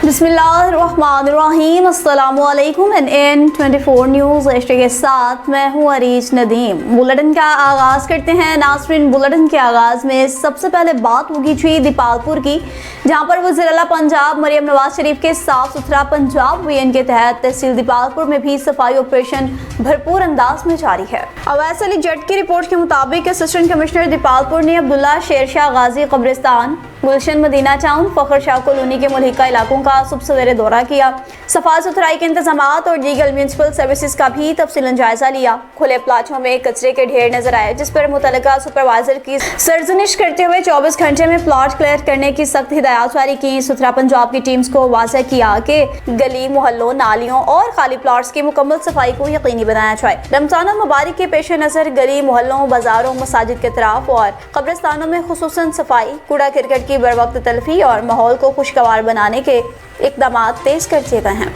बिस्मिल्लाहिर्रहमानिर्रहीम। अस्सलामुअलैकुम। NN24 news Asia के साथ मैं हूँ अरीज नदीम। बुलेटिन का आगाज़ करते हैं। नाज़रीन, बुलेटिन के आगाज़ में सबसे पहले बात होगी जी दीपालपुर की, जहाँ पर वज़ीर-ए-आला पंजाब मरियम नवाज शरीफ के साफ सुथरा पंजाब अभियान के तहत तहसील दीपालपुर में भी सफाई ऑपरेशन भरपूर अंदाज में जारी है। अवैस अली जट की रिपोर्ट के मुताबिक असिस्टेंट कमिश्नर दीपालपुर ने अब्दुल्ला शेरशाह गाजी कब्रिस्तान, गुलशन मदीना टाउन, फखर शाह कॉलोनी के मुल्हिका इलाकों का सुबह सवेरे दौरा किया। सफाई सुथराई के इंतजामात और दीगर म्यूनसिपल सर्विसेज का भी तफसीलन जायजा लिया। खुले प्लाटों में कचरे के ढेर नजर आए, जिस पर मुतल्लिका सुपरवाइजर की सरजनिश करते हुए 24 घंटे में प्लाट क्लियर करने की सख्त हिदायत जारी की। सुथरा पंजाब की टीम्स को वाज़ेह किया कि गली, मोहल्लों, नालियों और खाली प्लाट्स की मुकम्मल सफाई को यकीनी बनाया जाए। रमजान मुबारक के पेश नज़र गली, मोहल्लों, बाजारों, मसाजिद के तरफ और कब्रिस्तानों में खुसूसन सफाई, कूड़ा करकट की बर वक्त तलफी और माहौल को खुशगवार बनाने के इक़दामात तेज कर दिए गए हैं।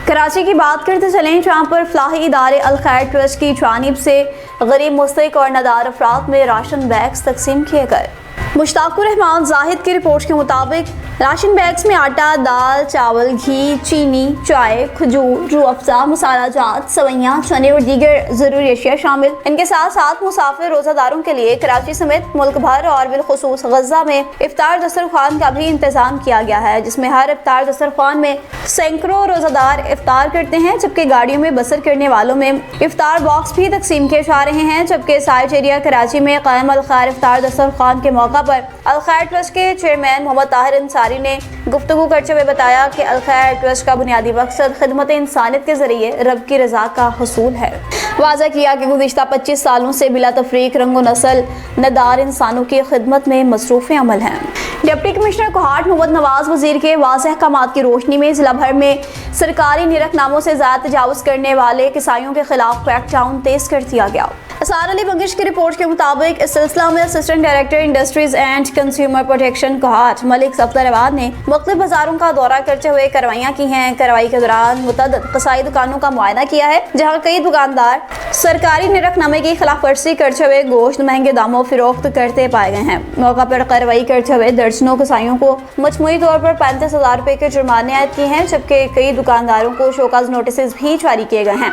कराची की बात करते चलें, जहाँ पर फलाही इदारे अल खैर ट्रस्ट की जानिब से गरीब, मुस्तहिक और नदार अफराद में राशन बैग्स तकसीम किए गए। मुश्ताकुर रहमान जाहिद की रिपोर्ट के मुताबिक राशन बैग्स में आटा, दाल, चावल, घी, चीनी, चाय, खजूर, रूह अफ़ज़ा, मसाला जात, सवैयाँ, चने और दीगर ज़रूरी अशिया शामिल। इनके साथ साथ मुसाफिर रोज़ादारों के लिए कराची समेत मुल्क भर और बिलखुसूस गज़ा में इफ्तार दस्तरखान का भी इंतज़ाम किया गया है, जिसमें हर इफ्तार दस्तरखान में सैकड़ों रोज़ादार इफ्तार करते हैं, जबकि गाड़ियों में बसर करने वालों में इफ्तार बॉक्स भी तकसीम किए जा रहे हैं। जबकि साइट एरिया कराची में कायम अल खैर इफ्तार दस्तरखान के मौका पर अल खैर ट्रस्ट के चेयरमैन मोहम्मद ताहिर अंसारी ने गुफ्तगू करते हुए बताया कि अल खैर ट्रस्ट का बुनियादी मकसद खिदमत इंसानियत के जरिए रब की रज़ा का हसूल है। वाज़ा किया कि गुज़िश्ता 25 सालों से बिला तफरीक रंग नस्ल नदार इंसानों की खिदमत में मसरूफ़ अमल हैं। डिप्टी कमिश्नर कोहाट मोहम्मद नवाज वज़ीर के वाज़ेह अहकामात की रोशनी में ज़िला भर में सरकारी निरखनामों से ज़्यादा तजावुज़ करने वाले किसाइयों के खिलाफ क्रैकडाउन तेज कर दिया गया। असार अली बंगिश की रिपोर्ट के मुताबिक इस सिलसिला में assistant director industries and consumer protection Kohat Malik Safdarabad ने मुख्तलिफ बाजारों का दौरा करते हुए कार्रवाइयाँ की हैं। कार्रवाई के दौरान मुतअद्दिद कसाई दुकानों का मुआयना किया है, जहाँ कई दुकानदार सरकारी निरखनामे की खिलाफ वर्जी करते हुए गोश्त महंगे दामों फरोख्त करते पाए गए हैं। मौका पर कार्रवाई करते हुए दर्जनों कसाईयों को मजमूई तौर पर 35,000 रुपये के जुर्माने आयद किए हैं, जबकि कई दुकानदारों को शोकाज नोटिस भी जारी किए गए हैं।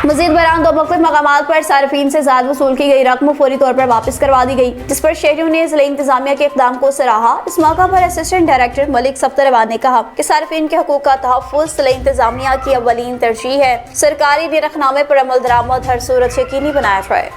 मजीद बरान दो मुख्तलिफ मकामात पर सार्फिन से ज़्यादा वसूल की गई रकम फौरी तौर पर वापस करवा दी गई, जिस पर शहरियों ने ज़िला इंतजामिया के इक़दाम को सराहा। इस मौका पर असिस्टेंट डायरेक्टर मलिक सफ्दराबाद ने कहा कि सार्फिन के हकूक़ का तहफ़्फ़ुज़ ज़िला इंतजामिया की अव्वलीन तरजीह है। सरकारी निरखनामे पर अमल दरामद हर सूरत यकीनी बनाया जाए।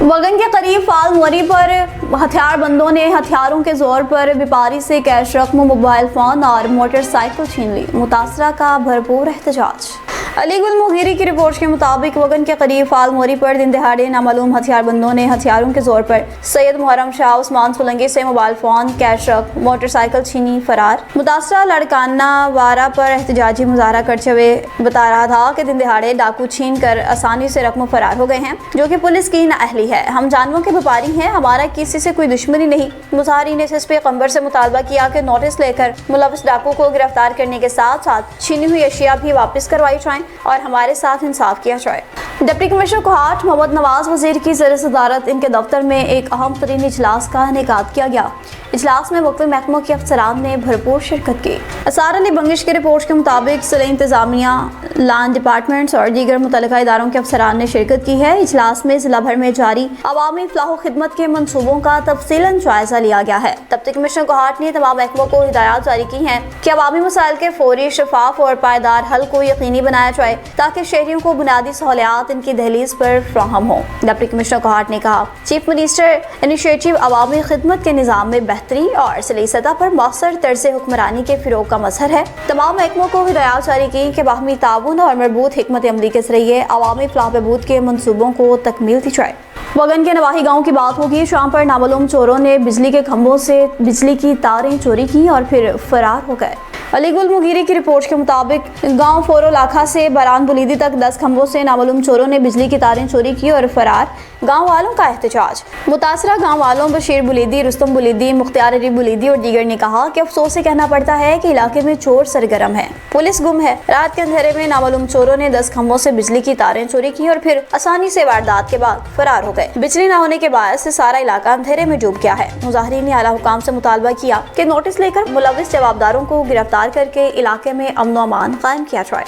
वगन के करीब फाल मोरी पर हथियार बंदों ने हथियारों के जोर पर व्यापारी से कैश रकम, मोबाइल फ़ोन और मोटरसाइकिल छीन ली। मुतासरा का भरपूर एहतजाज। अली गुल मुगीरी की रिपोर्ट के मुताबिक वगन के करीब फाल मोरी पर दिन दहाड़े नामालूम हथियार बंदों ने हथियारों के जोर पर सैयद मुहर्रम शाह उस्मान सोलंकी से मोबाइल फ़ोन, कैश रकम, मोटरसाइकिल छीनी फरार। मुतासरा लड़काना वारा पर एहतजाजी मुजाहरा करते हुए बता रहा था कि दिन दहाड़े डाकू छीन कर आसानी से रकम फरार हो गए हैं, जो कि पुलिस की नाअहली है। हम जानवरों के व्यापारी हैं, हमारा किसी से कोई दुश्मनी नहीं। मुजाहरीन ने एसएसपी कंबर से मुतालबा किया कि नोटिस लेकर मुलविस डाकू को गिरफ्तार करने के साथ साथ छीनी हुई अशिया भी वापस करवाई जाए और हमारे साथ इंसाफ किया जाए। डिप्टी कमिश्नर कोहाट मोहम्मद नवाज वज़ीर की ज़र सदारत इनके दफ्तर में एक अहम तरीन इजलास का इनेकाद किया गया। इजलास में मुख्तलिफ महकमों के अफसरान ने भरपूर शिरकत की। असार अली बंगिश की रिपोर्ट के मुताबिक ज़िला इंतजामिया, लैंड डिपार्टमेंट्स और दीगर मुतल्लिका इदारों के अफसरान ने शिरकत की है। इजलास में ज़िला भर में जारी अवामी फलाह खिदमत के मनसूबों का तफसीलन जायजा लिया गया है। डिप्टी कमिश्नर कोहाट ने तमाम महकमों को हिदायत जारी की हैं कि अवामी मसाइल के फौरी, शफाफ और पायदार हल को यकीनी बनाया जाए, ताकि शहरियों को बुनियादी सहूलियात इनकी दहलीज पर फ्राहम हो। डिप्टी कमिश्नर कोहाट ने कहा, चीफ मिनिस्टर इनिशिएटिव अवामी खिदमत के निज़ाम में बेहतरी और ज़िली सतह पर मौसर तर्ज़ हुक्मरानी के फ़िरोग का मज़हर है। तमाम महकमों को हिदायत जारी की कि बाहमी ताउन और मरबूत हिकमत अमली के ज़रिए अवामी फलाह बहबूद के मनसूबों को तकमील दी जाए। वगन के नवाही गांव की बात होगी, जहाँ पर नामालूम चोरों ने बिजली के खंभों से बिजली की तारें चोरी की और फिर फरार हो गए। अली गुल मुगीरी की रिपोर्ट के मुताबिक गांव फोरो लाखा से बरान बुलीदी तक 10 खंभों से नामालूम चोरों ने बिजली की तारें चोरी की और फरार। गांव वालों का एहतजाज। मुतासरा गांव वालों बशीर बुलीदी, रुस्तम बुलीदी, मुख्तियार अली बुलीदी और दीगर ने कहा कि अफसोस से कहना पड़ता है कि इलाके में चोर सरगर्म है, पुलिस गुम है। रात के अंधेरे में नामालूम चोरों ने 10 खंभों से बिजली की तारें चोरी की और फिर आसानी से वारदात के बाद फरार हो गए। बिजली न होने के बाद से सारा इलाका अंधेरे में डूब गया है। मुजाहिरीन ने आला हुकाम से मुतालबा किया कि नोटिस लेकर मुलविस जवाबदारों को गिरफ्तार तैयार करके इलाके में अमन अमान कायम किया जाए।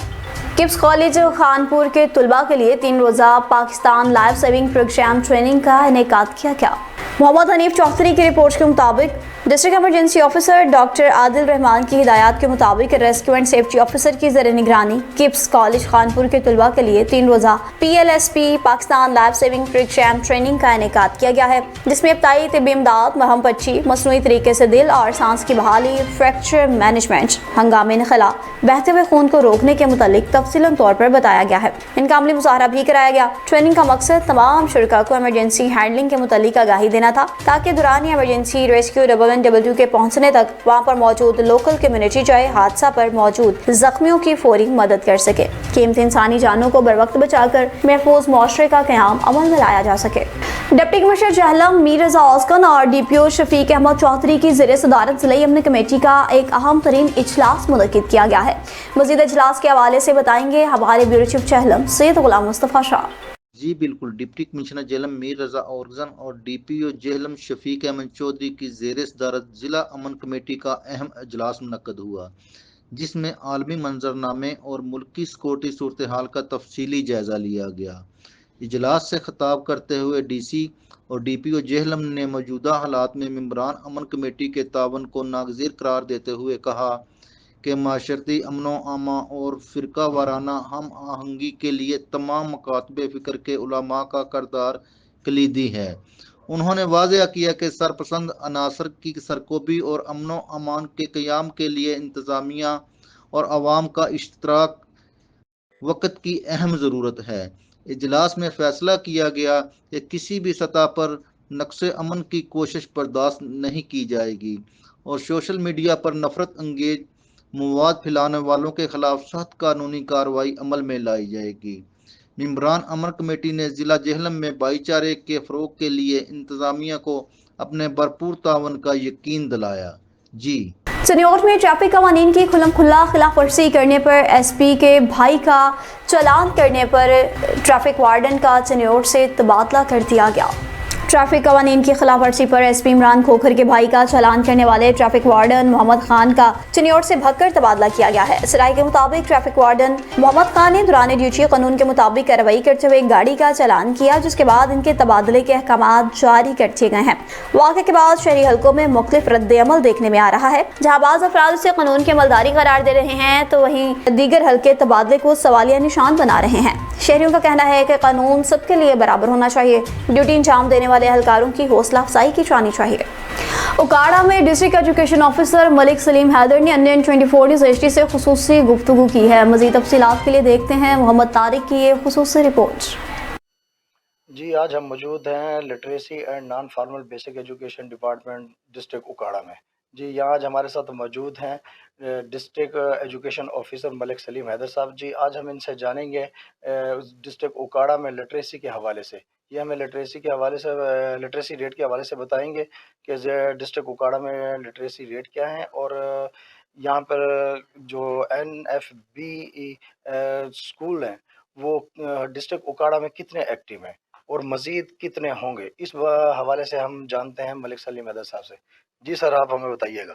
किप्स कॉलेज खानपुर के तुलबा के लिए 3 रोज़ा Pakistan life saving program training का इनेकाद किया गया। मोहम्मद हनीफ चौधरी की रिपोर्ट के मुताबिक district emergency officer doctor Adil Rahman की हिदायत के मुताबिक रेस्क्यू एंड सेफ्टी ऑफिसर की ज़र निगरानी किप्स कॉलेज खानपुर के तुलबा के लिए 3 रोज़ा PLSP Pakistan life saving program training का इनेकाद किया गया है, जिसमें इब्तदाई तिब्बी इमदाद, महम पच्ची, मसनूई तरीके से दिल और सांस की बहाली, फ्रैक्चर मैनेजमेंट, हंगामे नखला, बहते हुए खून को रोकने के मुतालिक तफसीलन तौर पर बताया गया है। इनका अमली मुजाहरा भी कराया गया। ट्रेनिंग का मकसद तमाम शुरका को इमरजेंसी हैंडलिंग के मुतालिक आगाही देना था, ताकि दौरान इमरजेंसी रेस्क्यू 112 के पहुंचने तक वहां पर मौजूद लोकल कम्युनिटी चाहे हादसा पर मौजूद जख्मियों की फौरी मदद कर सके। कीमती इंसानी जानों को बर वक्त बचाकर महफूज मुआशरे का क़याम अमल में लाया जा सके। डिप्टी कमिश्नर जहलम मीर रजा औसकन और DPO शफीक अहमद चौधरी की ज़ेर सदारत ज़िला अमन कमेटी का एक अहम तरीन इजलास मुनक्किद किया गया है। मज़ीद इजलास के हवाले से बताएंगे हमारे ब्यूरो चीफ जहलम सैयद गुलाम मुस्तफ़ा शाह। जी बिल्कुल, डिप्टी कमिश्नर जेहलम मीर रजा औरगन और DPO जेहलम शफीक अहमद चौधरी की ज़ेर सदारत ज़िला अमन कमेटी का अहम इजलास मुनक्कद हुआ, जिसमें आलमी मंजरनामे और मुल्की सिक्योरिटी सूरत हाल का तफसीली जायज़ा लिया गया। इजलास से खिताब करते हुए DC और DPO जेहलम ने मौजूदा हालात में मेंबरान अमन कमेटी के तावन को नागज़िर करार देते हुए कहा कि माशरती अमनो आमा और फ़िरका वाराना हम आहंगी के लिए तमाम मकातबे फ़िक्र के उलमा का करदार कलीदी है। उन्होंने वाज़ेह किया कि सरपसंद अनासर की सरकोबी और अमनो अमान के क़याम के लिए इंतज़ामिया और अवाम का इश्तराक वक़्त की अहम ज़रूरत है। इजलास में फ़ैसला किया गया कि किसी भी सतह पर नक्श अमन की कोशिश बर्दाश्त नहीं की जाएगी और सोशल मीडिया पर नफ़रत अंगेज मवाद फैलाने वालों के खिलाफ सख्त कानूनी कार्रवाई अमल में लाई जाएगी। मेंबरान अमन कमेटी ने ज़िला जेहलम में भाईचारे के फ़रोग़ के लिए इंतज़ामिया को अपने भरपूर तावन का यकीन दिलाया। जी चनियोट में ट्रैफिक कवानीन की खुल्लम खुल्ला खिलाफ वर्जी करने पर SP के भाई का चालान करने पर ट्रैफिक वार्डन का चनियोट से तबादला कर दिया गया। ट्रैफिक कवानीन की खिलाफ वर्जी पर SP इमरान खोखर के भाई का चालान करने वाले ट्रैफिक वार्डन मोहम्मद खान का चनियोट से भगकर तबादला किया गया है। सराय के मुताबिक ट्रैफिक वार्डन मोहम्मद खान ने दौरान ड्यूटी कानून के मुताबिक कार्रवाई करते हुए एक गाड़ी का चालान किया, जिसके बाद इनके तबादले के अहकाम जारी कर दिए गए हैं। वाक़े के बाद शहरी हलकों में मुख्तलिफ रद्द-ए-अमल देखने में आ रहा है। जहाँ बाज़ अफराद से कानून की अमलदारी करार दे रहे हैं, तो वहीं दीगर हलके तबादले को सवालिया निशान बना रहे हैं। शहरियों का कहना है कि कानून सबके लिए बराबर होना चाहिए। ड्यूटी अंजाम देने वाले एहलकारों की हौसला अफजाई की जानी चाहिए। उकाड़ा में district education officer Malik Salim Haider ने अन्य 24 न्यूज़ HD से खुसूसी गुफ्तगू की है। मज़ीद तफसीलात के लिए देखते हैं मोहम्मद तारिक की ये खुसूसी रिपोर्ट। जी, आज हम मौजूद हैं literacy and non formal basic education department district Okara में। जी, यहाँ आज हमारे साथ मौजूद हैं district education officer Malik Salim Haider साहब। जी, आज हम इनसे जानेंगे डिस्ट्रिक्ट उकाड़ा में लिटरेसी के हवाले से। ये हमें लिटरेसी के हवाले से लिटरेसी रेट के हवाले से बताएंगे कि डिस्ट्रिक्ट उकाड़ा में लिटरेसी रेट क्या है और यहाँ पर जो NFB स्कूल हैं वो डिस्ट्रिक्ट उकाड़ा में कितने एक्टिव हैं और मज़ीद कितने होंगे, इस हवाले से हम जानते हैं मलिक सलीम हैदर साहब से। जी सर, आप हमें बताइएगा।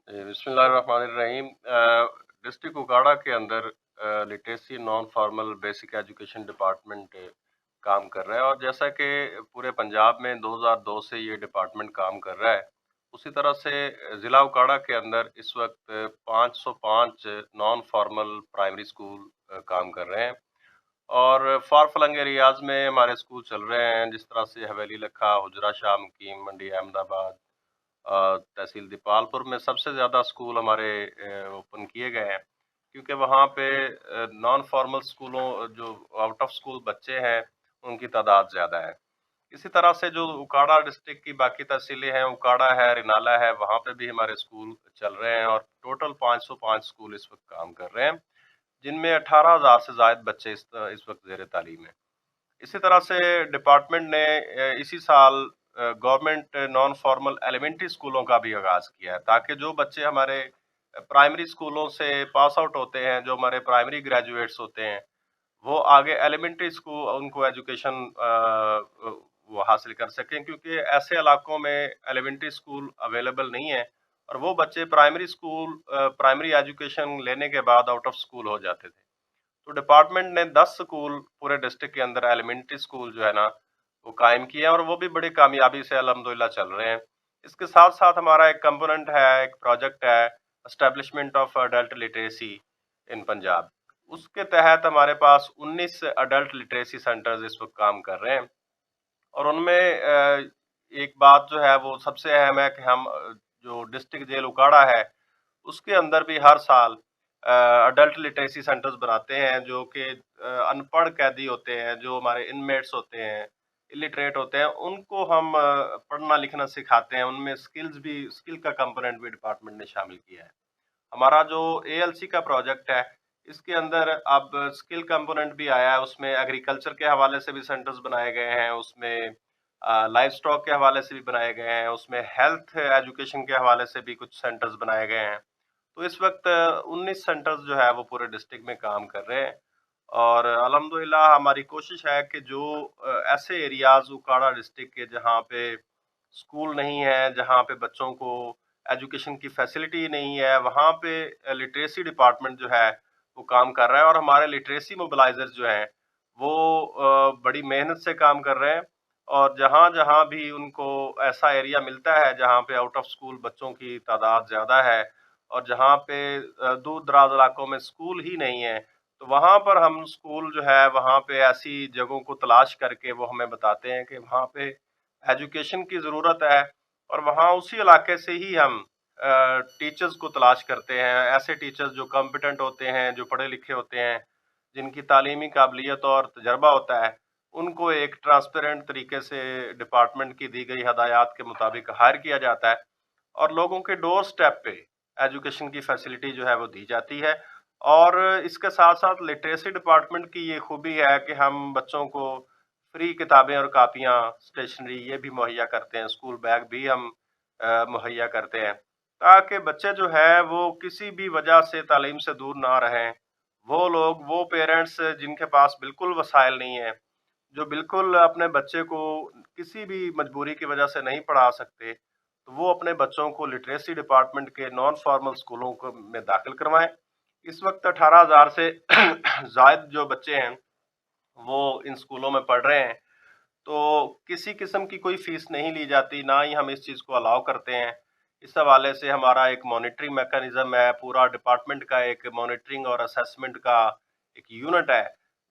बिस्मिल्लाहिर्रहमानिर्रहीम। डिस्ट्रिक्ट उकाड़ा के अंदर literacy non formal basic education department काम कर रहा है और जैसा कि पूरे पंजाब में 2002 से ये डिपार्टमेंट काम कर रहा है, उसी तरह से ज़िला उकाड़ा के अंदर इस वक्त 505 नॉन फॉर्मल प्राइमरी स्कूल काम कर रहे हैं और फार फ्लंग एरियाज़ में हमारे स्कूल चल रहे हैं, जिस तरह से हवेली लखा, हुजरा शाह मुकीम, मंडी अहमदाबाद, तहसील दीपालपुर में सबसे ज़्यादा स्कूल हमारे ओपन किए गए हैं, क्योंकि वहाँ पे नॉन फॉर्मल स्कूलों जो आउट ऑफ स्कूल बच्चे हैं उनकी तादाद ज़्यादा है। इसी तरह से जो उकाड़ा डिस्ट्रिक्ट की बाकी तहसीलें हैं, उकाड़ा है, रिनाला है, वहाँ पे भी हमारे स्कूल चल रहे हैं और टोटल 505 स्कूल इस वक्त काम कर रहे हैं, जिनमें 18,000 से ज़ायद बच्चे इस वक्त ज़ेर तालीम हैं। इसी तरह से डिपार्टमेंट ने इसी साल गवर्नमेंट नॉन फॉर्मल एलिमेंट्री स्कूलों का भी आगाज़ किया है, ताकि जो बच्चे हमारे प्राइमरी स्कूलों से पास आउट होते हैं, जो हमारे प्राइमरी ग्रेजुएट्स होते हैं, वो आगे एलिमेंट्री स्कूल उनको एजुकेशन वो हासिल कर सकें, क्योंकि ऐसे इलाकों में एलिमेंट्री स्कूल अवेलेबल नहीं है اور وہ بچے پرائمری ایجوکیشن لینے کے بعد آؤٹ آف اسکول ہو جاتے تھے. تو ڈپارٹمنٹ نے 10 اسکول پورے ڈسٹرکٹ کے اندر ایلیمنٹری اسکول جو ہے نا وہ قائم کیے ہیں اور وہ بھی بڑی کامیابی سے الحمدللہ چل رہے ہیں. اس کے ساتھ ساتھ ہمارا ایک کمپوننٹ ہے، ایک پروجیکٹ ہے اسٹیبلشمنٹ آف اڈلٹ لٹریسی ان پنجاب. اس کے تحت ہمارے پاس 19 اڈلٹ لٹریسی سینٹرز اس وقت کام کر رہے ہیں، اور ان میں ایک بات جو ہے وہ سب سے اہم ہے کہ ہم جو ڈسٹرکٹ جیل اکاڑا ہے اس کے اندر بھی ہر سال اڈلٹ لٹریسی سینٹرز بناتے ہیں، جو کہ ان پڑھ قیدی ہوتے ہیں، جو ہمارے انمیٹس ہوتے ہیں، الٹریٹ ہوتے ہیں، ان کو ہم پڑھنا لکھنا سکھاتے ہیں. ان میں اسکل کا کمپوننٹ بھی ڈپارٹمنٹ نے شامل کیا ہے. ہمارا جو ALC کا پروجیکٹ ہے اس کے اندر اب اسکل کمپوننٹ بھی آیا ہے. اس میں ایگریکلچر کے حوالے سے بھی سینٹرز بنائے گئے ہیں، اس میں لائف سٹاک کے حوالے سے بھی بنائے گئے ہیں، اس میں ہیلتھ ایجوکیشن کے حوالے سے بھی کچھ سینٹرز بنائے گئے ہیں. تو اس وقت 19 سینٹرز جو ہے وہ پورے ڈسٹرکٹ میں کام کر رہے ہیں، اور الحمدللہ ہماری کوشش ہے کہ جو ایسے ایریاز اکاڑا ڈسٹرکٹ کے جہاں پہ اسکول نہیں ہے، جہاں پہ بچوں کو ایجوکیشن کی فیسلٹی نہیں ہے، وہاں پہ لٹریسی ڈپارٹمنٹ جو ہے وہ کام کر رہا ہے. اور ہمارے لٹریسی موبلائزر جو ہیں وہ بڑی محنت سے کام کر رہے ہیں، اور جہاں جہاں بھی ان کو ایسا ایریا ملتا ہے جہاں پہ آؤٹ آف اسکول بچوں کی تعداد زیادہ ہے اور جہاں پہ دور دراز علاقوں میں اسکول ہی نہیں ہے، تو وہاں پر ہم اسکول جو ہے وہاں پہ ایسی جگہوں کو تلاش کر کے وہ ہمیں بتاتے ہیں کہ وہاں پہ ایجوکیشن کی ضرورت ہے، اور وہاں اسی علاقے سے ہی ہم ٹیچرز کو تلاش کرتے ہیں، ایسے ٹیچرز جو کمپیٹنٹ ہوتے ہیں، جو پڑھے لکھے ہوتے ہیں، جن کی تعلیمی قابلیت اور تجربہ ہوتا ہے. ان کو ایک ٹرانسپیرنٹ طریقے سے ڈپارٹمنٹ کی دی گئی ہدایات کے مطابق ہائر کیا جاتا ہے، اور لوگوں کے ڈور سٹیپ پہ ایجوکیشن کی فیسلٹی جو ہے وہ دی جاتی ہے. اور اس کے ساتھ ساتھ لٹریسی ڈپارٹمنٹ کی یہ خوبی ہے کہ ہم بچوں کو فری کتابیں اور کاپیاں، اسٹیشنری یہ بھی مہیا کرتے ہیں، اسکول بیگ بھی ہم مہیا کرتے ہیں، تاکہ بچے جو ہے وہ کسی بھی وجہ سے تعلیم سے دور نہ رہیں. وہ پیرنٹس جن کے پاس بالکل وسائل نہیں ہیں، جو بالکل اپنے بچے کو کسی بھی مجبوری کی وجہ سے نہیں پڑھا سکتے، تو وہ اپنے بچوں کو لٹریسی ڈپارٹمنٹ کے نان فارمل اسکولوں میں داخل کروائیں. اس وقت 18,000 سے زائد جو بچے ہیں وہ ان اسکولوں میں پڑھ رہے ہیں، تو کسی قسم کی کوئی فیس نہیں لی جاتی، نہ ہی ہم اس چیز کو الاؤ کرتے ہیں. اس حوالے سے ہمارا ایک مانیٹرنگ میکانزم ہے، پورا ڈپارٹمنٹ کا ایک مانیٹرنگ اور اسیسمنٹ کا ایک یونٹ ہے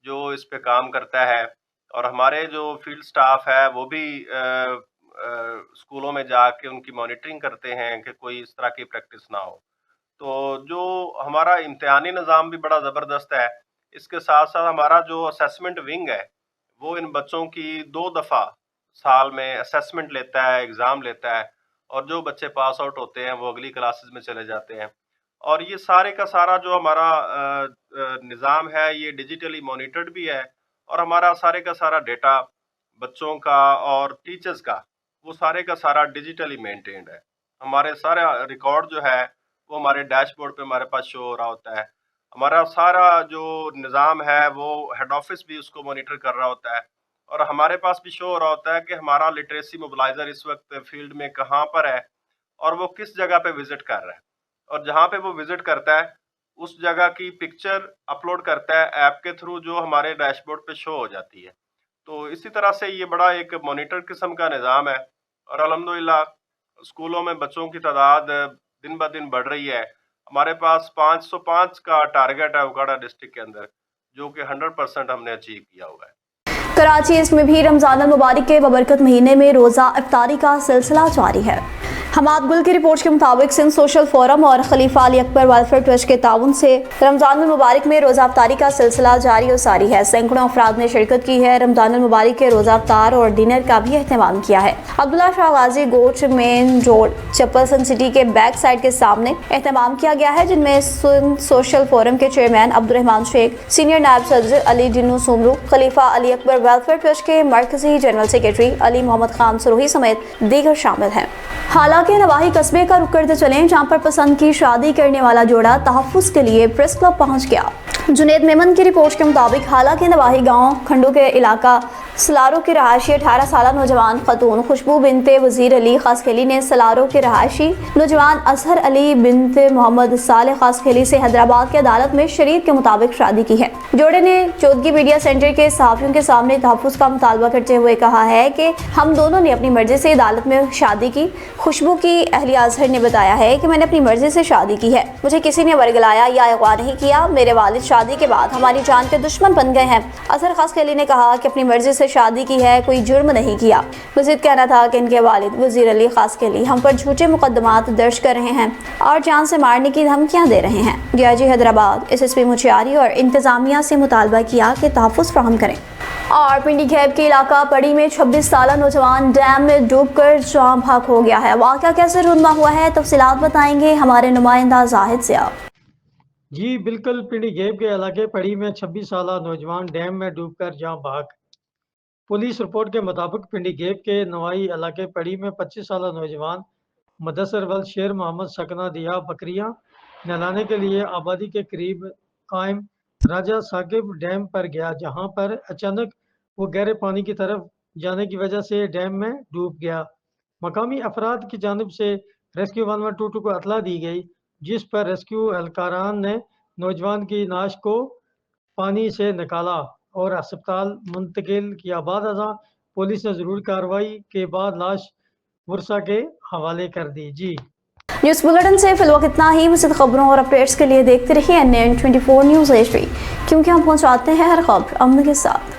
جو اس پہ کام کرتا ہے. اور ہمارے جو فیلڈ سٹاف ہے وہ بھی اسکولوں میں جا کے ان کی مانیٹرنگ کرتے ہیں کہ کوئی اس طرح کی پریکٹس نہ ہو. تو جو ہمارا امتحانی نظام بھی بڑا زبردست ہے. اس کے ساتھ ساتھ ہمارا جو اسیسمنٹ ونگ ہے وہ ان بچوں کی 2 دفعہ سال میں اسیسمنٹ لیتا ہے، ایگزام لیتا ہے، اور جو بچے پاس آؤٹ ہوتے ہیں وہ اگلی کلاسز میں چلے جاتے ہیں. اور یہ سارے کا سارا جو ہمارا نظام ہے یہ ڈیجیٹلی مانیٹرڈ بھی ہے، اور ہمارا سارے کا سارا ڈیٹا بچوں کا اور ٹیچرز کا وہ سارے کا سارا ڈیجیٹلی مینٹینڈ ہے. ہمارے سارا ریکارڈ جو ہے وہ ہمارے ڈیش بورڈ پہ ہمارے پاس شو ہو رہا ہوتا ہے. ہمارا سارا جو نظام ہے وہ ہیڈ آفس بھی اس کو مانیٹر کر رہا ہوتا ہے، اور ہمارے پاس بھی شو ہو رہا ہوتا ہے کہ ہمارا لٹریسی موبلائزر اس وقت فیلڈ میں کہاں پر ہے اور وہ کس جگہ پہ وزٹ کر رہا ہے. اور جہاں پہ وہ وزٹ کرتا ہے اس جگہ کی پکچر اپلوڈ کرتا ہے ایپ کے تھرو، جو ہمارے ڈیش بورڈ پہ شو ہو جاتی ہے. تو اسی طرح سے یہ بڑا ایک مانیٹر قسم کا نظام ہے، اور الحمدللہ اسکولوں میں بچوں کی تعداد دن بہ دن بڑھ رہی ہے. ہمارے پاس 505 کا ٹارگٹ ہے اکاڑا ڈسٹرکٹ کے اندر، جو کہ 100% ہم نے اچیو کیا ہوا ہے. کراچی ایسٹ میں بھی رمضان المبارک کے ببرکت مہینے میں روزہ افطاری کا سلسلہ جاری ہے. حماد گل کی رپورٹ کے مطابق سندھ سوشل فورم اور خلیفہ علی اکبر ویلفیئر ٹرسٹ کے تعاون سے رمضان المبارک میں روزہ افطاری کا سلسلہ جاری و ساری ہے. سینکڑوں افراد نے شرکت کی ہے. رمضان المبارک کے روزہ افطار اور ڈنر کا بھی اہتمام کیا ہے. عبداللہ شاہ غازی گوٹ مین روڈ چپلسن سٹی کے بیک سائڈ کے سامنے اہتمام کیا گیا ہے، جن میں سندھ سوشل فورم کے چیئرمین عبدالرحمان شیخ، سینئر نائب صدر علی جنو سومرو، خلیفہ علی اکبر ویلفیئر ٹرسٹ کے مرکزی جنرل سیکرٹری علی محمد خان سروہی سمیت دیگر شامل ہیں. حالانکہ نواحی قصبے کا رخ کرتے چلیں، جہاں پر پسند کی شادی کرنے والا جوڑا تحفظ کے لیے پریس کلب پہنچ گیا. جنید میمن کی رپورٹ کے مطابق حالانکہ نواحی گاؤں کھنڈو کے علاقہ सलारो की रहायशी 18 साल नौजवान खतून खुशबू बिनते वजीर अली खासखेली ने सलारो के रहायशी नौजवान असहर अली बिनते मोहम्मद साले खासखेली से हैदराबाद की अदालत में शरीयत के मुताबिक शादी की है। जोड़े ने चौदगी मीडिया सेंटर के सहाफियों के सामने तहफ़्फ़ुज़ का मुतालबा करते हुए कहा है कि हम दोनों ने अपनी मर्जी से अदालत में शादी की। खुशबू की अहले अजहर ने बताया है कि मैंने अपनी मर्जी से शादी की है, मुझे किसी ने वर्गलाया या अगवा नहीं किया। मेरे वालिद शादी के बाद हमारी जान के दुश्मन बन गए हैं। असहर खासखेली ने कहा कि अपनी मर्जी से शादी की है, कोई जुर्म नहीं किया। मज़ीद कहना था कि इनके वालिद वज़ीर अली खासखेली हम पर झूठे मुकदमात दर्ज कर रहे हैं और जान से मारने की धमकियां दे रहे हैं। डीआईजी हैदराबाद SSP मुंशियारी और इंतज़ामिया से मुतालबा किया कि तहफ़्फ़ुज़ फराहम करें। और पिंडी घेब के इलाका पड़ी में 26 साल नौजवान डैम में डूबकर जान भाग हो गया है। वाक़या कैसे रुनमा हुआ है, तफसीलात बताएंगे हमारे नुमाइंदा जाहिद से। आप जी बिल्कुल, पिंडी घेब के इलाके पड़ी में 26 साल नौजवान डैम में डूबकर जान भाग। पुलिस रिपोर्ट के मुताबिक पिंडी घेब के नवाई इलाके पड़ी में 25 साल नौजवान मुदस्सर वल शेर मोहम्मद सकना दिया बकरियां नहलाने के लिए आबादी के करीब कायम राजा साकिब डैम पर गया, जहां पर अचानक वो गहरे पानी की तरफ जाने की वजह से डैम में डूब गया। मकामी अफराद की जानिब से रेस्क्यू 1122 को इतला दी गई, जिस पर रेस्क्यू एहलकारान ने नौजवान की नाश को पानी से निकाला और अस्पताल मुंतकिल किया। बाद अज़ां पुलिस ने ज़रूरी कार्रवाई के बाद लाश वर्सा के हवाले कर दी। जी न्यूज़ बुलेटिन से फिलहाल इतना ही। मज़ीद खबरों और अपडेट्स के लिए देखते रहिए NN 24 न्यूज़ HD, क्योंकि हम पहुँचाते हैं हर खबर अमन के साथ।